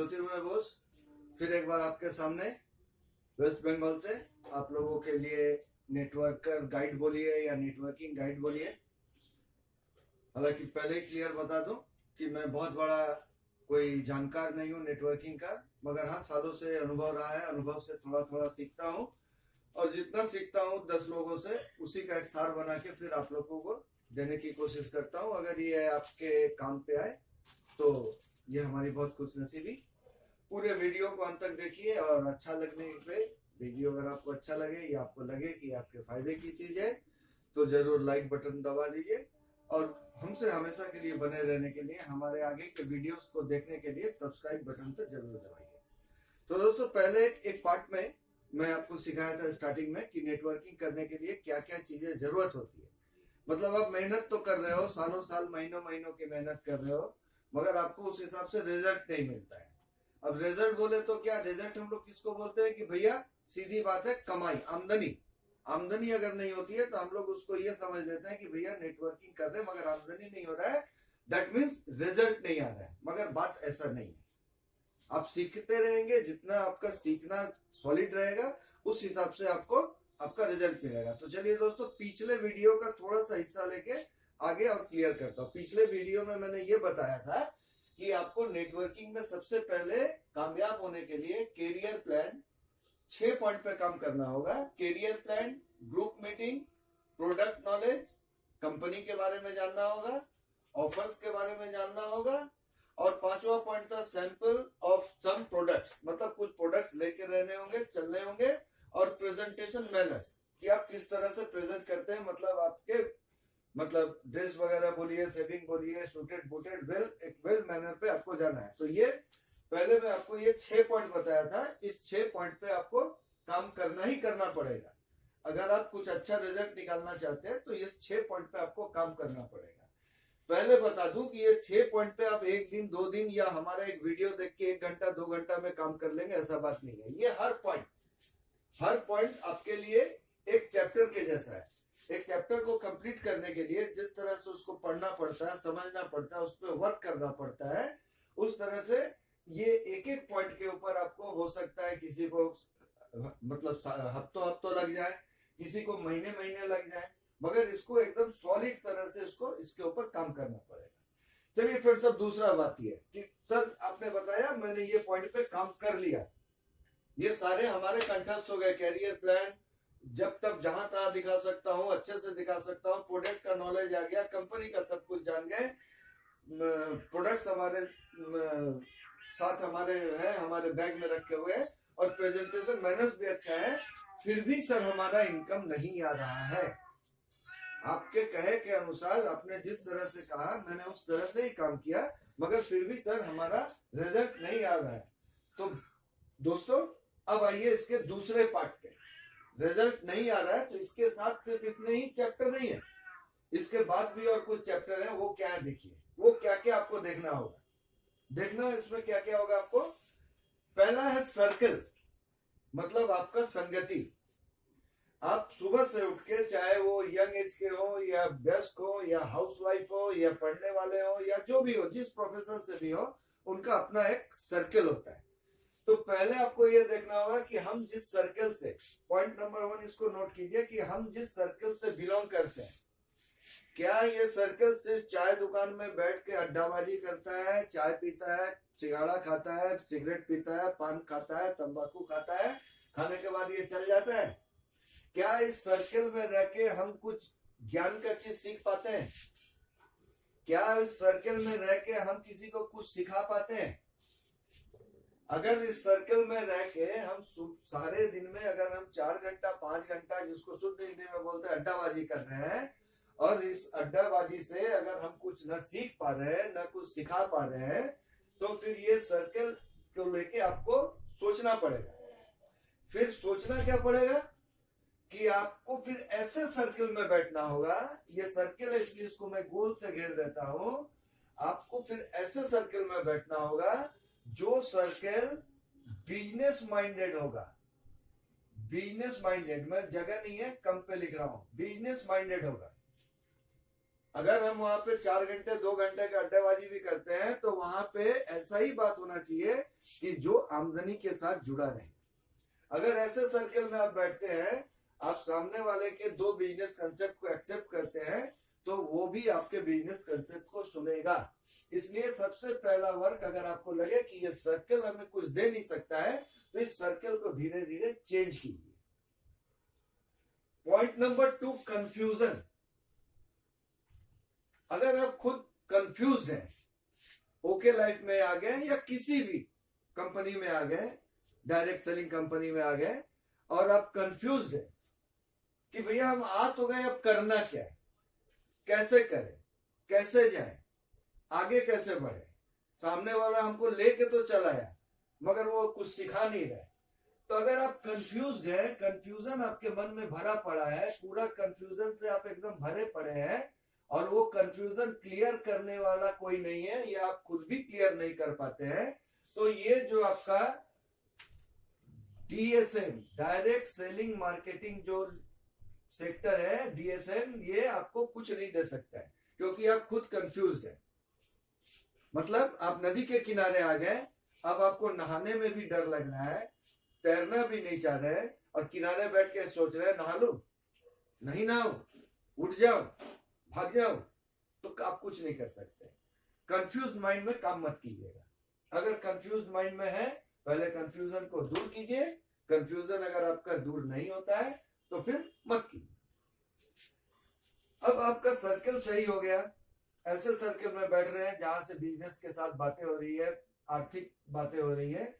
ज्योतिर्मय बोस फिर एक बार आपके सामने वेस्ट बंगाल से आप लोगों के लिए नेटवर्कर गाइड बोलिए या नेटवर्किंग गाइड बोलिए। हालांकि पहले क्लियर बता दूं कि मैं बहुत बड़ा कोई जानकार नहीं हूं नेटवर्किंग का, मगर हाँ सालों से अनुभव रहा है, अनुभव से थोड़ा थोड़ा सीखता हूं और जितना सीखता हूं 10 लोगों से उसी का एक सार बना के फिर आप लोगों को देने की कोशिश करता हूं। अगर ये आपके काम पे आए तो ये हमारी बहुत खुशनसीबी। पूरे वीडियो को अंत तक देखिए और अच्छा लगने पे वीडियो अगर आपको अच्छा लगे या आपको लगे कि आपके फायदे की चीज है तो जरूर लाइक बटन दबा दीजिए और हमसे हमेशा के लिए बने रहने के लिए हमारे आगे के वीडियोस को देखने के लिए सब्सक्राइब बटन पर जरूर दबाइए। तो दोस्तों पहले एक पार्ट में मैं आपको सिखाया था स्टार्टिंग में कि नेटवर्किंग करने के लिए क्या क्या चीजें जरूरत होती है। मतलब आप मेहनत तो कर रहे हो, सालों साल महीनों महीनों की मेहनत कर रहे हो, मगर आपको उस हिसाब से रिजल्ट नहीं मिलता है। अब रिजल्ट बोले तो क्या, रिजल्ट हम लोग किसको बोलते हैं कि भैया सीधी बात है कमाई, आमदनी। आमदनी अगर नहीं होती है तो हम लोग उसको ये समझ लेते हैं कि भैया नेटवर्किंग कर रहे हैं मगर आमदनी नहीं हो रहा है, दैट मीन्स रिजल्ट नहीं आ रहा है। मगर बात ऐसा नहीं है, आप सीखते रहेंगे, जितना आपका सीखना सॉलिड रहेगा उस हिसाब से आपको आपका रिजल्ट मिलेगा। तो चलिए दोस्तों पिछले वीडियो का थोड़ा सा हिस्सा लेके आगे और क्लियर करता हूँ। पिछले वीडियो में मैंने ये बताया था कि आपको नेटवर्किंग में सबसे पहले कामयाब होने के लिए कैरियर प्लान 6 पॉइंट पे काम करना होगा। Career plan, group meeting, product knowledge, company के बारे में जानना होगा, ऑफर्स के बारे में जानना होगा और 5वां पॉइंट था सैंपल ऑफ सम प्रोडक्ट्स, मतलब कुछ प्रोडक्ट्स लेके रहने होंगे, चलने होंगे और प्रेजेंटेशन मैनर्स कि आप किस तरह से प्रेजेंट करते हैं, मतलब आपके मतलब ड्रेस वगैरह बोलिए, सेविंग बोलिए, सूटेड बूटेड एक वेल मैनर पे आपको जाना है। तो ये पहले मैं आपको ये 6 पॉइंट बताया था, इस 6 पॉइंट पे आपको काम करना ही करना पड़ेगा। अगर आप कुछ अच्छा रिजल्ट निकालना चाहते हैं तो ये 6 पॉइंट पे आपको काम करना पड़ेगा। पहले बता दूं कि ये 6 पॉइंट पे आप 1 दिन 2 दिन या हमारा एक वीडियो देख के 1 घंटा 2 घंटा में काम कर लेंगे, ऐसा बात नहीं है। ये हर पॉइंट आपके लिए एक चैप्टर के जैसा है। एक चैप्टर को कंप्लीट करने के लिए जिस तरह से उसको पढ़ना पड़ता है, समझना पड़ता है, उस पर वर्क करना पड़ता है, उस तरह से ये एक एक पॉइंट के ऊपर आपको हो सकता है किसी को मतलब हफ्तों लग जाए, किसी को महीने महीने लग जाए, मगर इसको एकदम सॉलिड तरह से इसको इसके ऊपर काम करना पड़ेगा। चलिए फिर सब दूसरा बात ये कि सर आपने बताया मैंने ये पॉइंट पे काम कर लिया, ये सारे हमारे कंठस्थ हो गए। कैरियर प्लान जब तक जहां तहां दिखा सकता हूँ, अच्छे से दिखा सकता हूँ, प्रोडक्ट का नॉलेज आ गया, कंपनी का सब कुछ जान गए, प्रोडक्ट्स हमारे साथ हमारे है, हमारे बैग में रखे हुए हैं और प्रेजेंटेशन मैनर्स भी अच्छा है, फिर भी सर हमारा इनकम नहीं आ रहा है। आपके कहे के अनुसार आपने जिस तरह से कहा मैंने उस तरह से ही काम किया, मगर फिर भी सर हमारा रिजल्ट नहीं आ रहा है। तो दोस्तों अब आइए इसके दूसरे पार्ट पे। रिजल्ट नहीं आ रहा है तो इसके साथ सिर्फ इतने ही चैप्टर नहीं है, इसके बाद भी और कुछ चैप्टर है। वो क्या है देखिए, वो क्या क्या आपको देखना होगा। देखना इसमें क्या क्या होगा आपको। पहला है सर्कल, मतलब आपका संगति। आप सुबह से उठ के, चाहे वो यंग एज के हो या वयस्क हो या हाउसवाइफ हो या पढ़ने वाले हो या जो भी हो, जिस प्रोफेशन से भी हो, उनका अपना एक सर्कल होता है। तो पहले आपको ये देखना होगा कि हम जिस सर्कल से, पॉइंट नंबर 1 इसको नोट कीजिए कि हम जिस सर्कल से बिलोंग करते हैं, क्या ये सर्कल सिर्फ चाय दुकान में बैठ के अड्डाबाजी करता है, चाय पीता है, सिगाड़ा खाता है, सिगरेट पीता है, पान खाता है, तंबाकू खाता है, खाने के बाद ये चल जाता है? क्या इस सर्कल में रह के हम कुछ ज्ञान का चीज सीख पाते हैं? क्या इस सर्कल में रह के हम किसी को कुछ सिखा पाते हैं? अगर इस सर्कल में रह के हम सारे दिन में अगर हम 4 घंटा 5 घंटा, जिसको शुद्ध हिंदी में बोलते हैं अड्डाबाजी कर रहे हैं, और इस अड्डाबाजी से अगर हम कुछ न सीख पा रहे हैं, न कुछ सिखा पा रहे हैं, तो फिर ये सर्कल को लेके आपको सोचना पड़ेगा। फिर सोचना क्या पड़ेगा कि आपको फिर ऐसे सर्कल में बैठना होगा। ये सर्कल है इसलिए इसको मैं गोल से घेर देता हूं। आपको फिर ऐसे सर्कल में बैठना होगा जो सर्कल बिजनेस माइंडेड होगा। बिजनेस माइंडेड, मैं जगह नहीं है कम पे लिख रहा हूं, बिजनेस माइंडेड होगा। अगर हम वहां पे 4 घंटे 2 घंटे का अड्डेबाजी भी करते हैं तो वहां पे ऐसा ही बात होना चाहिए कि जो आमदनी के साथ जुड़ा रहे। अगर ऐसे सर्कल में आप बैठते हैं, आप सामने वाले के दो बिजनेस कंसेप्ट को एक्सेप्ट करते हैं, तो वो भी आपके बिजनेस कंसेप्ट को सुनेगा। इसलिए सबसे पहला वर्क, अगर आपको लगे कि ये सर्कल हमें कुछ दे नहीं सकता है, तो इस सर्कल को धीरे धीरे चेंज कीजिए। Point number 2, confusion. अगर आप खुद कंफ्यूज हैं, ओके लाइफ में आ गए या किसी भी कंपनी में आ गए, डायरेक्ट सेलिंग कंपनी में आ गए, और आप कंफ्यूज हैं कि भैया हम आ तो गए, अब करना क्या है, कैसे करें, कैसे जाएं, आगे कैसे बढ़े, सामने वाला हमको लेके तो चलाया मगर वो कुछ सिखा नहीं रहा। तो अगर आप कंफ्यूज हैं, कंफ्यूजन आपके मन में भरा पड़ा है, पूरा कंफ्यूजन से आप एकदम भरे पड़े हैं, और वो कंफ्यूजन क्लियर करने वाला कोई नहीं है, या आप खुद भी क्लियर नहीं कर पाते हैं, तो ये जो आपका डीएसएम, डायरेक्ट सेलिंग मार्केटिंग जो सेक्टर है, डीएसएम, ये आपको कुछ नहीं दे सकता है, क्योंकि आप खुद कंफ्यूज हैं। मतलब आप नदी के किनारे आ गए, अब आपको नहाने में भी डर लग रहा है, तैरना भी नहीं चाह रहे, और किनारे बैठ के सोच रहे हैं नहा लो, नहीं नहाओ, उठ जाओ, भाग जाओ, तो आप कुछ नहीं कर सकते। कंफ्यूज माइंड में काम मत कीजिएगा। अगर कंफ्यूज माइंड में है, पहले कंफ्यूजन को दूर कीजिए। कंफ्यूजन अगर आपका दूर नहीं होता है तो फिर मत कीजिए। अब आपका सर्कल सही हो गया, ऐसे सर्कल में बैठ रहे हैं जहां से बिजनेस के साथ बातें हो रही है, आर्थिक बातें हो रही है,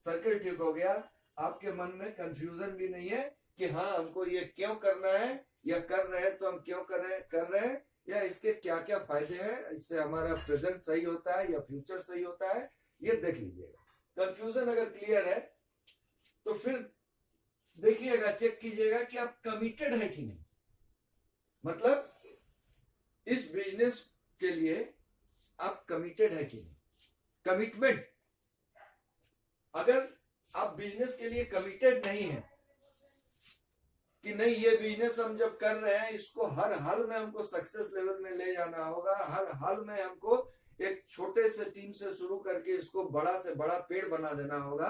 सर्कल ठीक हो गया, आपके मन में कंफ्यूजन भी नहीं है कि हाँ हमको ये क्यों करना है, या कर रहे हैं तो हम क्यों कर रहे हैं, या इसके क्या क्या फायदे हैं, इससे हमारा प्रेजेंट सही होता है या फ्यूचर सही होता है, ये देख लीजिएगा। कंफ्यूजन अगर क्लियर है तो फिर देखिएगा, चेक कीजिएगा कि आप कमिटेड है कि नहीं। मतलब इस बिजनेस के लिए आप कमिटेड है कि नहीं। कमिटमेंट, अगर आप बिजनेस के लिए कमिटेड नहीं है कि नहीं ये बिजनेस हम जब कर रहे हैं इसको हर हाल में हमको सक्सेस लेवल में ले जाना होगा, हर हाल में हमको एक छोटे से टीम से शुरू करके इसको बड़ा से बड़ा पेड़ बना देना होगा।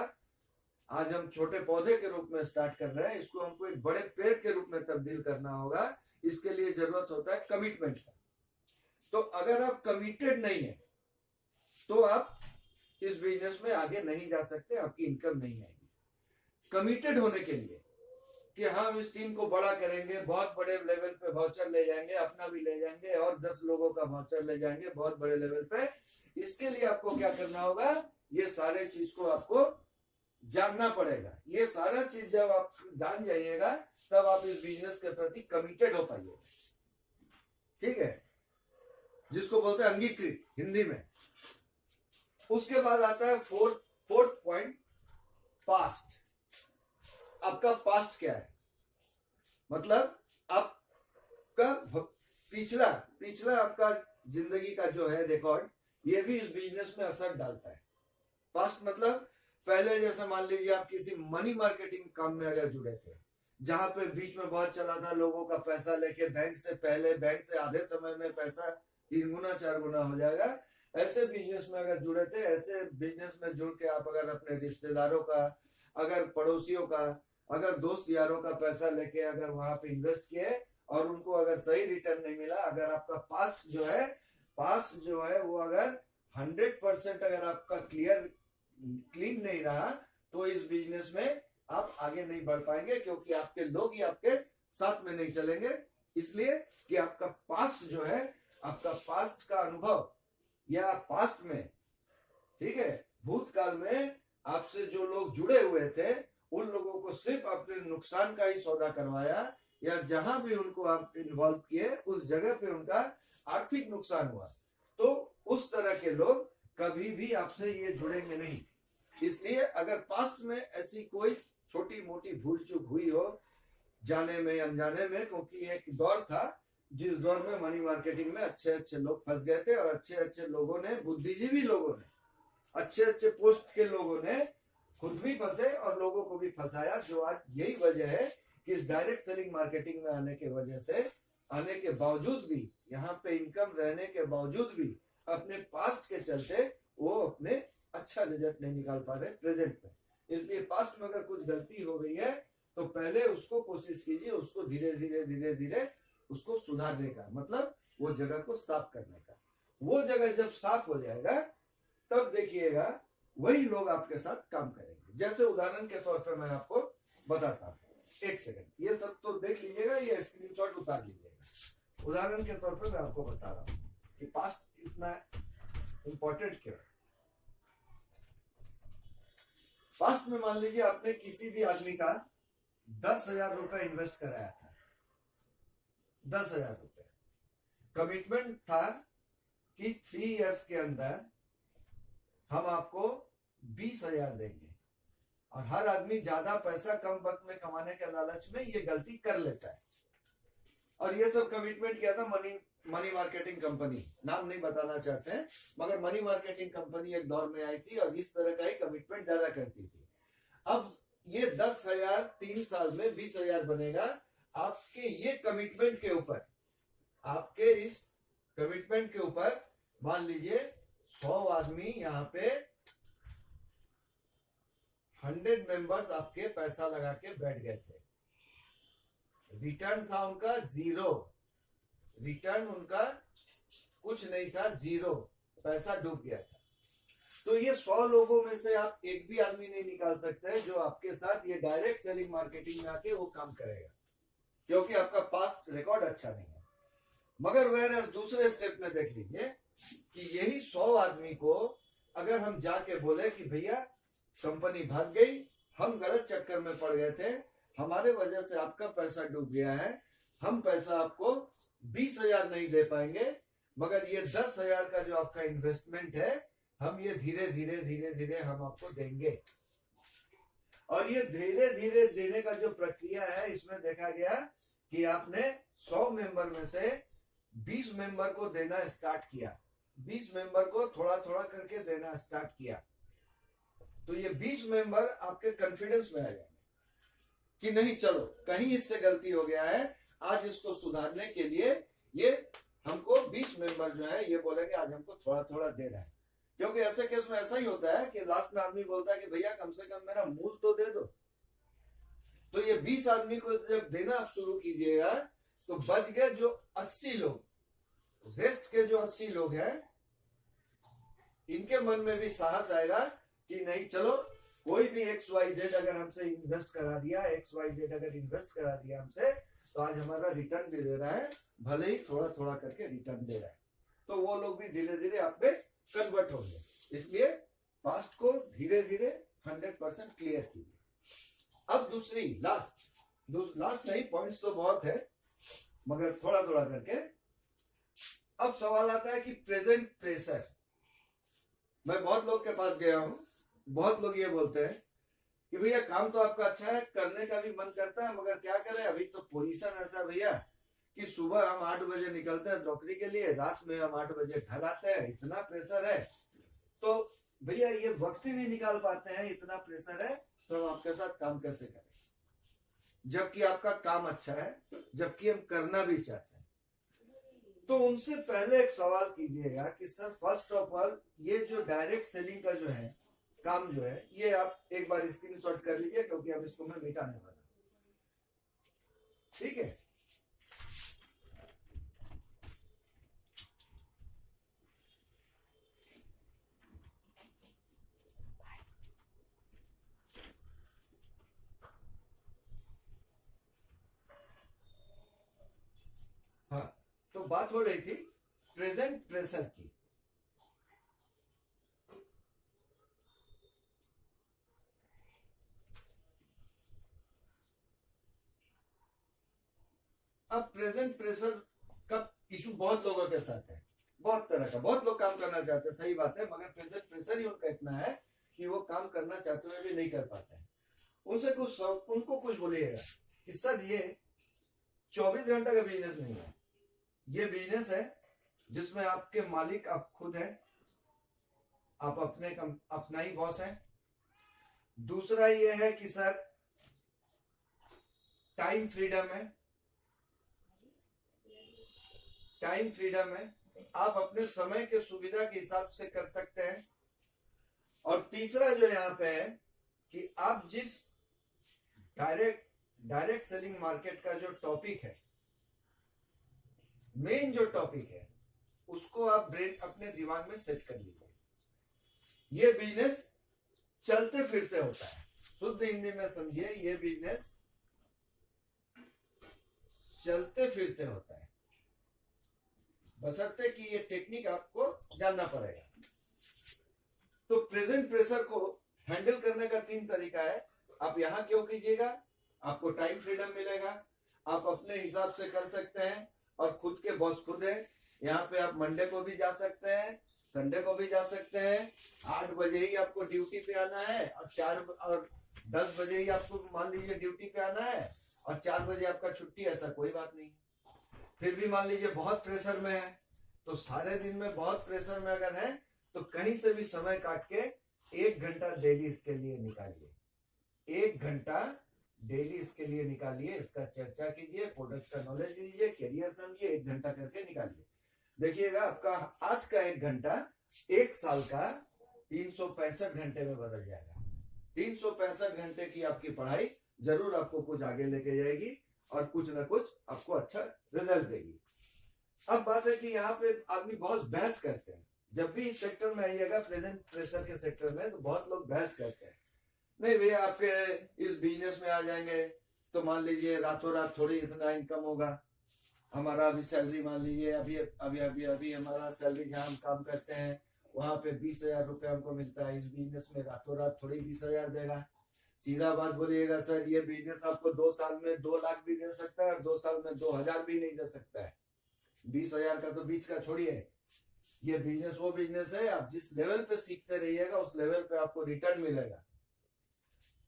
आज हम छोटे पौधे के रूप में स्टार्ट कर रहे हैं, इसको हमको एक बड़े पेड़ के रूप में तब्दील करना होगा। इसके लिए जरूरत होता है कमिटमेंट का। तो अगर आप कमिटेड नहीं है तो आप इस बिजनेस में आगे नहीं जा सकते, आपकी इनकम नहीं आएगी। कमिटेड होने के लिए कि हम इस टीम को बड़ा करेंगे, बहुत बड़े लेवल पे वाउचर ले जाएंगे, अपना भी ले जाएंगे और 10 लोगों का वाउचर ले जाएंगे बहुत बड़े लेवल पे। इसके लिए आपको क्या करना होगा, ये सारे चीज को आपको जानना पड़ेगा। ये सारा चीज जब आप जान जाइएगा तब आप इस बिजनेस के प्रति कमिटेड हो पाइएगा। ठीक है, जिसको बोलते हैं अंगीकृत हिंदी में। उसके बाद आता है फोर्थ पॉइंट, पास्ट। आपका पास्ट क्या है, मतलब आपका पिछला आपका जिंदगी का जो है रिकॉर्ड, ये भी इस बिजनेस में असर डालता है। पास्ट मतलब पहले जैसे मान लीजिए आप किसी मनी मार्केटिंग काम में अगर जुड़े थे, जहां पे बीच में बहुत चला था, लोगों का पैसा लेके बैंक से पहले, बैंक से आधे समय में पैसा 3 गुना 4 गुना हो जाएगा, ऐसे बिजनेस में अगर जुड़े थे, ऐसे बिजनेस में जुड़ के आप अगर अपने रिश्तेदारों का, अगर पड़ोसियों का, अगर दोस्त यारों का पैसा लेके अगर वहां पे इन्वेस्ट किए और उनको अगर सही रिटर्न नहीं मिला, अगर आपका पास्ट जो है वो अगर 100% अगर आपका क्लीन नहीं रहा, तो इस बिजनेस में आप आगे नहीं बढ़ पाएंगे, क्योंकि आपके लोग ही आपके साथ में नहीं चलेंगे। इसलिए कि आपका पास्ट जो है, आपका पास्ट का अनुभव या पास्ट में, ठीक है, भूतकाल में आपसे जो लोग जुड़े हुए थे, उन लोगों को सिर्फ अपने नुकसान का ही सौदा करवाया, या जहां भी उनको आप इन्वॉल्व किए उस जगह पे उनका आर्थिक नुकसान हुआ, तो उस तरह के लोग कभी भी आपसे ये जुड़ेंगे नहीं। इसलिए अगर पास्ट में ऐसी कोई छोटी मोटी भूल चूक हुई हो, जाने में अनजाने में, क्योंकि एक दौर था जिस दौर में मनी मार्केटिंग में अच्छे अच्छे लोग फंस गए थे, और अच्छे अच्छे लोगों ने, बुद्धिजीवी लोगों ने, अच्छे अच्छे पोस्ट के लोगों ने खुद भी फंसे और लोगों को भी फंसाया। जो आज यही वजह है कि इस डायरेक्ट सेलिंग मार्केटिंग में आने के बावजूद भी यहाँ पे इनकम रहने के बावजूद भी अपने पास्ट के चलते वो अपने अच्छा रिजल्ट नहीं निकाल पा रहे प्रेजेंट में। इसलिए पास्ट में अगर कुछ गलती हो गई है तो पहले उसको कोशिश कीजिए, उसको धीरे धीरे धीरे धीरे उसको सुधारने का, मतलब वो जगह को साफ करने का। वो जगह जब साफ हो जाएगा तब देखिएगा वही लोग आपके साथ काम करेंगे। जैसे उदाहरण के तौर पर मैं आपको बताता हूँ, एक सेकंड, ये सब तो देख लीजिएगा, ये स्क्रीनशॉट उतार लीजिएगा। उदाहरण के तौर पर मैं आपको बता रहा हूँ कि पास्ट इतना इंपॉर्टेंट क्यों है। पास्ट में मान लीजिए आपने किसी भी आदमी का 10,000 रुपए इन्वेस्ट कराया था, 10,000 रुपए, कमिटमेंट था कि 3 इयर्स के अंदर हम आपको 20,000 देंगे। और हर आदमी ज्यादा पैसा कम वक्त में कमाने के लालच में ये गलती कर लेता है। और ये सब कमिटमेंट किया था मनी मार्केटिंग कंपनी, नाम नहीं बताना चाहते हैं, मगर मनी मार्केटिंग कंपनी एक दौर में आई थी और इस तरह का ही कमिटमेंट ज्यादा करती थी। अब ये 10,000 3 साल में 20,000 बनेगा आपके ये कमिटमेंट के ऊपर। आपके इस कमिटमेंट के ऊपर मान लीजिए 100 आदमी यहाँ पे 100 मेंबर्स आपके पैसा लगा के बैठ गए थे, रिटर्न था उनका 0, रिटर्न उनका कुछ नहीं था, 0, पैसा डूब गया था। तो ये 100 लोगों में से आप एक भी आदमी नहीं निकाल सकते जो आपके साथ ये डायरेक्ट सेलिंग मार्केटिंग में आके वो काम करेगा, क्योंकि आपका पास्ट रिकॉर्ड अच्छा नहीं है। मगर वह दूसरे स्टेप में देख लीजिए कि यही 100 आदमी को अगर हम जाके बोले कि भैया कंपनी भाग गई, हम गलत चक्कर में पड़ गए थे, हमारे वजह से आपका पैसा डूब गया है, हम पैसा आपको 20,000 नहीं दे पाएंगे, मगर ये 10,000 का जो आपका इन्वेस्टमेंट है हम ये धीरे धीरे धीरे धीरे हम आपको देंगे। और ये धीरे धीरे देने का जो प्रक्रिया है इसमें देखा गया कि आपने 100 मेंबर में से 20 मेंबर को देना स्टार्ट किया, 20 मेंबर को थोड़ा थोड़ा करके देना स्टार्ट किया। तो ये 20 मेंबर आपके कॉन्फिडेंस में आ जाएंगे कि नहीं चलो कहीं इससे गलती हो गया है, आज इसको सुधारने के लिए ये हमको 20 मेंबर जो है ये बोलेंगे आज हमको थोड़ा थोड़ा दे रहा है। क्योंकि ऐसे केस में ऐसा ही होता है कि लास्ट में आदमी बोलता है कि भैया कम से कम मेरा मूल तो दे दो। तो ये 20 आदमी को जब देना आप शुरू कीजिएगा तो बच गए जो 80 लोग, रेस्ट के जो 80 लोग हैं इनके मन में भी साहस आएगा कि नहीं चलो कोई भी XYZ अगर हमसे इन्वेस्ट करा दिया, XYZ अगर इन्वेस्ट करा दिया हमसे तो आज हमारा रिटर्न भी दे रहा है, भले ही थोड़ा थोड़ा करके रिटर्न दे रहा है। तो वो लोग भी धीरे धीरे आप पे कन्वर्ट होंगे। इसलिए पास्ट को धीरे धीरे 100% क्लियर कीजिए। अब दूसरी लास्ट नहीं, पॉइंट्स तो बहुत है मगर थोड़ा थोड़ा करके। अब सवाल आता है कि प्रेजेंट प्रेशर। मैं बहुत लोग के पास गया हूं, बहुत लोग ये बोलते हैं कि भैया काम तो आपका अच्छा है, करने का भी मन करता है, मगर क्या करें अभी तो पोजीशन ऐसा भैया कि सुबह हम 8 बजे निकलते हैं नौकरी के लिए, रात में हम 8 बजे घर आते हैं, इतना प्रेशर है तो भैया ये वक्त ही नहीं निकाल पाते हैं, इतना प्रेशर है तो हम आपके साथ काम कैसे करें, जबकि आपका काम अच्छा है, जबकि हम करना भी चाहते हैं। तो उनसे पहले एक सवाल कीजिएगा कि सर फर्स्ट ऑफ ऑल ये जो डायरेक्ट सेलिंग का जो है काम जो है ये आप एक बार स्क्रीनशॉट कर लीजिए, क्योंकि अब इसको मैं मिटाने वाला हूं, ठीक है। हाँ, तो बात हो रही थी प्रेजेंट प्रेशर की। अब प्रेजेंट प्रेशर का इशू बहुत लोगों के साथ है, बहुत तरह का, बहुत लोग काम करना चाहते हैं, सही बात है, मगर प्रेजेंट प्रेशर ही उनका इतना है कि वो काम करना चाहते हुए भी नहीं कर पाते हैं। उनको कुछ बोलिएगा कि सर ये 24 घंटा का बिजनेस नहीं है, ये बिजनेस है जिसमें आपके मालिक आप खुद हैं, आप अपना ही बॉस है। दूसरा ये है कि सर टाइम फ्रीडम है, टाइम फ्रीडम है, आप अपने समय के सुविधा के हिसाब से कर सकते हैं। और तीसरा जो यहाँ पे है कि आप जिस डायरेक्ट सेलिंग मार्केट का जो टॉपिक है, मेन जो टॉपिक है, उसको आप ब्रेन अपने दिमाग में सेट कर लीजिए। ये बिजनेस चलते फिरते होता है, शुद्ध हिंदी में समझिए, ये बिजनेस चलते फिरते होता है, बशर्ते कि ये टेक्निक आपको जानना पड़ेगा। तो प्रेजेंट प्रेशर को हैंडल करने का 3 तरीका है। आप यहां क्यों कीजिएगा, आपको टाइम फ्रीडम मिलेगा, आप अपने हिसाब से कर सकते हैं और खुद के बॉस खुद है। यहाँ पे आप मंडे को भी जा सकते हैं, संडे को भी जा सकते हैं। 8 बजे ही आपको ड्यूटी पे आना है और 10 बजे ही आपको मान लीजिए ड्यूटी पे आना है और 4 बजे आपका छुट्टी, ऐसा कोई बात नहीं। फिर भी मान लीजिए बहुत प्रेशर में है, तो सारे दिन में बहुत प्रेशर में अगर है तो कहीं से भी समय काट के 1 घंटा डेली इसके लिए निकालिए। 1 घंटा डेली इसके लिए निकालिए, इसका चर्चा कीजिए, प्रोडक्ट का नॉलेज लीजिए, कैरियर समझिए, 1 घंटा करके निकालिए। देखिएगा आपका आज का 1 घंटा 1 साल का 365 घंटे में बदल जाएगा। 365 घंटे की आपकी पढ़ाई जरूर आपको कुछ आगे लेके जाएगी और कुछ ना कुछ आपको अच्छा रिजल्ट देगी। अब बात है कि यहाँ पे आदमी बहुत बहस करते हैं। जब भी इस सेक्टर में आइएगा, प्रेजेंट प्रेशर के सेक्टर में, तो बहुत लोग बहस करते हैं, नहीं भैया आपके इस बिजनेस में आ जाएंगे तो मान लीजिए रातों रात थोड़ी इतना इनकम होगा। हमारा अभी सैलरी मान लीजिए अभी हमारा सैलरी जहाँ हम काम करते हैं वहां पे 20,000 रुपये हमको मिलता है। इस बिजनेस में रातों रात थोड़ी 20,000 देगा। सीधा बात बोलिएगा, सर ये बिजनेस आपको 2 साल में 2 लाख भी दे सकता है और 2 साल में 2,000 भी नहीं दे सकता है। 20,000 का तो बीच का छोड़िए, ये बिजनेस वो बिजनेस है, आप जिस लेवल पे सीखते रहिएगा उस लेवल पे आपको रिटर्न मिलेगा।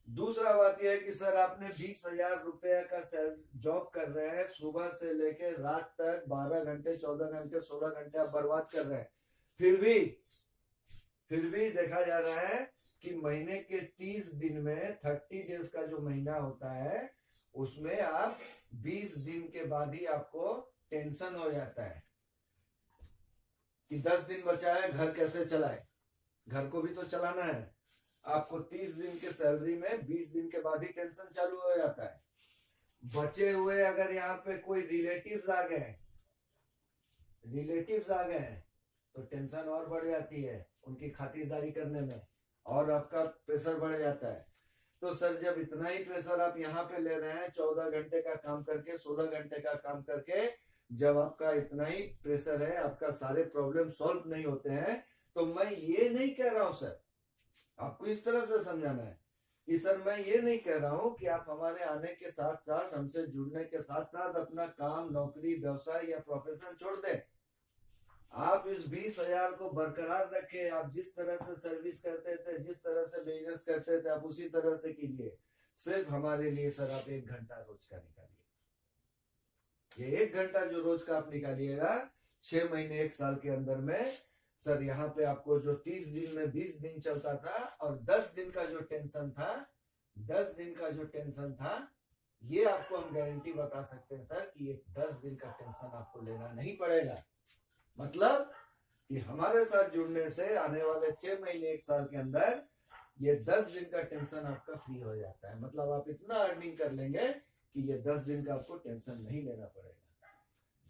दूसरा बात यह है कि सर आपने 20,000 रुपया का जॉब कर रहे हैं, सुबह से लेके रात तक 12 घंटे 14 घंटे 16 घंटे आप बर्बाद कर रहे हैं, फिर भी देखा जा रहा है कि महीने के 30 दिन में 30 डेज का जो महीना होता है उसमें आप 20 दिन के बाद ही आपको टेंशन हो जाता है कि 10 दिन बचा है, घर कैसे चलाए, घर को भी तो चलाना है। आपको 30 दिन के सैलरी में 20 दिन के बाद ही टेंशन चालू हो जाता है। बचे हुए अगर यहाँ पे कोई रिलेटिव्स आ गए तो टेंशन और बढ़ जाती है उनकी खातिरदारी करने में, और आपका प्रेशर बढ़ जाता है। तो सर जब इतना ही प्रेशर आप यहाँ पे ले रहे हैं, 14 घंटे का काम करके 16 घंटे का काम करके, जब आपका इतना ही प्रेशर है, आपका सारे प्रॉब्लम सॉल्व नहीं होते हैं, तो मैं ये नहीं कह रहा हूं सर, आपको इस तरह से समझाना है कि सर मैं ये नहीं कह रहा हूं कि आप हमारे आने के साथ साथ, हमसे जुड़ने के साथ साथ अपना काम, नौकरी, व्यवसाय या प्रोफेशन छोड़ दें। आप इस 20,000 को बरकरार रखें। आप जिस तरह से सर्विस करते थे, जिस तरह से बिजनेस करते थे, आप उसी तरह से कीजिए। सिर्फ हमारे लिए सर आप 1 घंटा रोज का निकालिए। ये 1 घंटा जो रोज का आप निकालिएगा, 6 महीने 1 साल के अंदर में सर यहाँ पे आपको जो 30 दिन में 20 दिन चलता था और 10 दिन का जो टेंशन था, ये आपको हम गारंटी बता सकते हैं सर कि ये 10 दिन का टेंशन आपको लेना नहीं पड़ेगा। मतलब कि हमारे साथ जुड़ने से आने वाले 6 महीने 1 साल के अंदर ये 10 दिन का टेंशन आपका फ्री हो जाता है। मतलब आप इतना अर्निंग कर लेंगे कि ये 10 दिन का आपको टेंशन नहीं लेना पड़ेगा।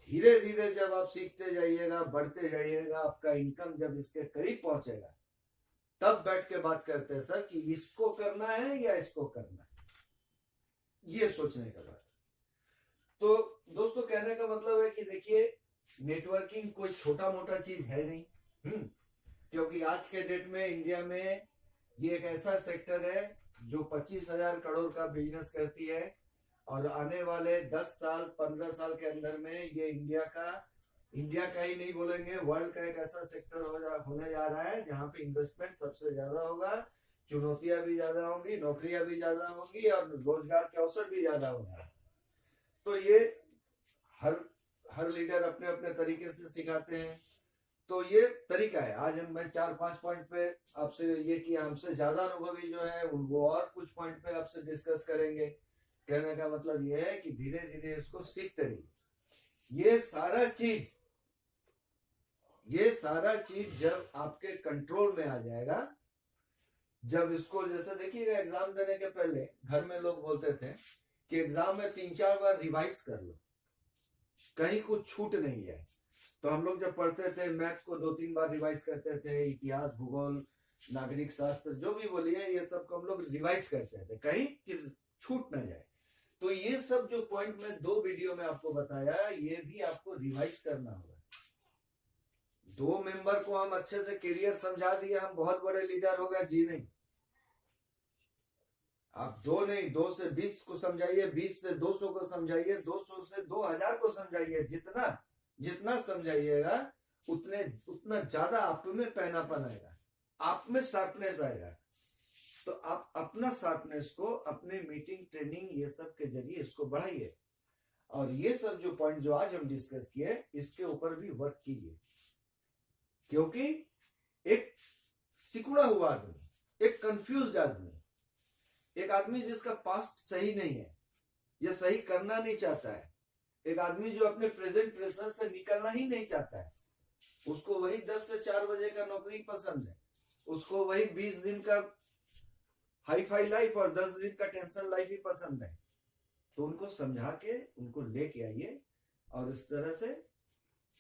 धीरे धीरे जब आप सीखते जाइएगा, बढ़ते जाइएगा, आपका इनकम जब इसके करीब पहुंचेगा, तब बैठ के बात करते हैं सर कि इसको करना है या इसको करना है, ये सोचने का बात। तो दोस्तों कहने का मतलब है कि देखिए, नेटवर्किंग कोई छोटा मोटा चीज है नहीं, क्योंकि आज के डेट में इंडिया में ये एक ऐसा सेक्टर है जो 25,000 करोड़ का बिजनेस करती है, और आने वाले 10 साल 15 साल के अंदर में ये इंडिया का ही नहीं बोलेंगे, वर्ल्ड का एक ऐसा सेक्टर होने जा रहा है जहाँ पे इन्वेस्टमेंट सबसे ज्यादा होगा, चुनौतियां भी ज्यादा होंगी, नौकरियां भी ज्यादा होंगी और रोजगार के अवसर भी ज्यादा होंगे। तो ये हर लीडर अपने अपने तरीके से सिखाते हैं। तो ये तरीका है। आज मैं 4-5 पॉइंट पे आपसे ये किया, हमसे ज्यादा अनुभवी जो है वो और कुछ पॉइंट पे आपसे डिस्कस करेंगे। कहने का मतलब ये है कि धीरे धीरे इसको सीखते रहिए। ये सारा चीज ये सारा चीज जब आपके कंट्रोल में आ जाएगा, जब इसको जैसे देखिएगा एग्जाम देने के पहले घर में लोग बोलते थे कि एग्जाम में 3-4 बार रिवाइज कर लो, कहीं कुछ छूट नहीं जाए। तो हम लोग जब पढ़ते थे मैथ को 2-3 बार रिवाइज करते थे, इतिहास, भूगोल, नागरिक शास्त्र, जो भी बोलिए, ये सब को हम लोग रिवाइज करते थे कहीं छूट ना जाए। तो ये सब जो पॉइंट में 2 वीडियो में आपको बताया, ये भी आपको रिवाइज करना होगा। 2 मेंबर को हम अच्छे से कैरियर समझा दिए, हम बहुत बड़े लीडर हो गए जी नहीं। आप 2 नहीं, 2 से 20 को समझाइए, 20 से 200 को समझाइए, 200 से 2000 को समझाइए। जितना जितना समझाइएगा उतना ज्यादा आप में पैनापन आएगा, आप में शार्पनेस आएगा। तो आप अपना शार्पनेस को अपने मीटिंग, ट्रेनिंग, ये सब के जरिए इसको बढ़ाइए। और ये सब जो पॉइंट जो आज हम डिस्कस किए, इसके ऊपर भी वर्क कीजिए। क्योंकि एक सिकुड़ा हुआ आदमी, एक कंफ्यूज्ड आदमी, एक आदमी जिसका पास्ट सही नहीं है या सही करना नहीं चाहता है, एक आदमी जो अपने प्रेजेंट प्रेशर से निकलना ही नहीं चाहता है, उसको वही 10 से 4 बजे का नौकरी पसंद है, उसको वही 20 दिन का हाई फाई लाइफ और 10 दिन का टेंशन लाइफ ही पसंद है। तो उनको समझा के उनको लेके आइए और इस तरह से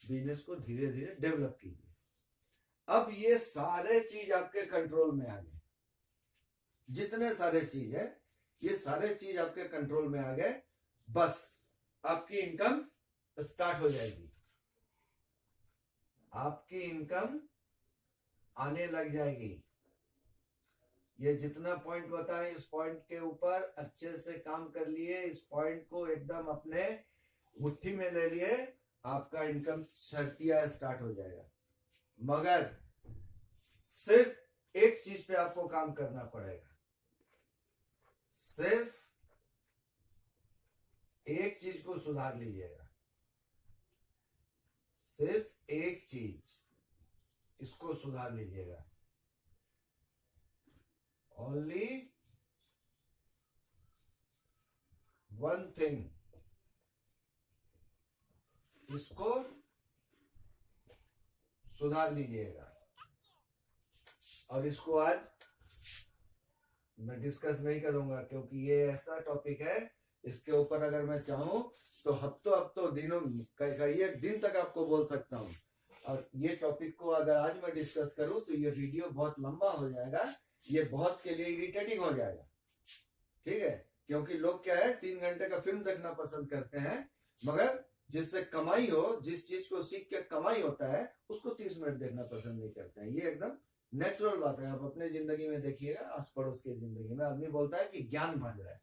बिजनेस को धीरे धीरे डेवलप कीजिए। अब ये सारे चीज आपके कंट्रोल में आ गए, जितने सारे चीज है ये सारे चीज आपके कंट्रोल में आ गए। बस आपकी इनकम स्टार्ट हो जाएगी, आपकी इनकम आने लग जाएगी। ये जितना पॉइंट बताएं, इस पॉइंट के ऊपर अच्छे से काम कर लिए, इस पॉइंट को एकदम अपने मुट्ठी में ले लिए, आपका इनकम शर्तिया स्टार्ट हो जाएगा। मगर सिर्फ एक चीज पे आपको काम करना पड़ेगा, सिर्फ एक चीज को सुधार लीजिएगा, सिर्फ एक चीज, इसको सुधार लीजिएगा। ओनली वन थिंग, इसको सुधार लीजिएगा। और इसको आज मैं डिस्कस नहीं करूंगा क्योंकि ये ऐसा टॉपिक है, इसके ऊपर अगर मैं चाहूं तो हफ्तों दिनों, कई एक दिन तक आपको बोल सकता हूं। और ये टॉपिक को अगर आज मैं डिस्कस करूं तो ये वीडियो बहुत लंबा हो जाएगा, ये बहुत के लिए इरिटेटिंग हो जाएगा, ठीक है। क्योंकि लोग क्या है, 3 घंटे का फिल्म देखना पसंद करते हैं, मगर जिससे कमाई हो, जिस चीज को सीख के कमाई होता है, उसको 30 मिनट देखना पसंद नहीं करते हैं। ये एकदम नेचुरल बात है। आप अपने जिंदगी में देखिएगा, आस पड़ोस की जिंदगी में आदमी बोलता है कि ज्ञान भाग रहा है।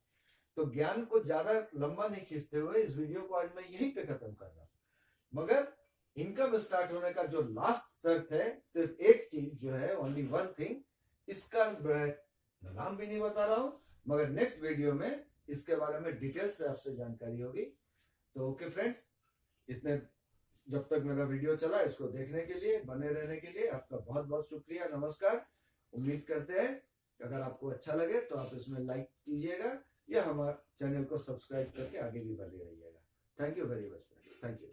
तो ज्ञान को ज्यादा लंबा नहीं खींचते हुए इस वीडियो को आज मैं यहीं पे खत्म कर रहा हूं। मगर इनकम स्टार्ट होने का जो लास्ट शर्त है, सिर्फ एक चीज जो है, ओनली वन थिंग, इसका नाम भी नहीं बता रहा हूं, मगर नेक्स्ट वीडियो में इसके बारे में डिटेल से आपसे जानकारी होगी। तो ओके फ्रेंड्स, इतने जब तक मेरा वीडियो चला, इसको देखने के लिए, बने रहने के लिए आपका बहुत बहुत शुक्रिया, नमस्कार। उम्मीद करते हैं अगर आपको अच्छा लगे तो आप इसमें लाइक कीजिएगा या हमारे चैनल को सब्सक्राइब करके आगे भी बने रहिएगा। Thank you very much, thank you.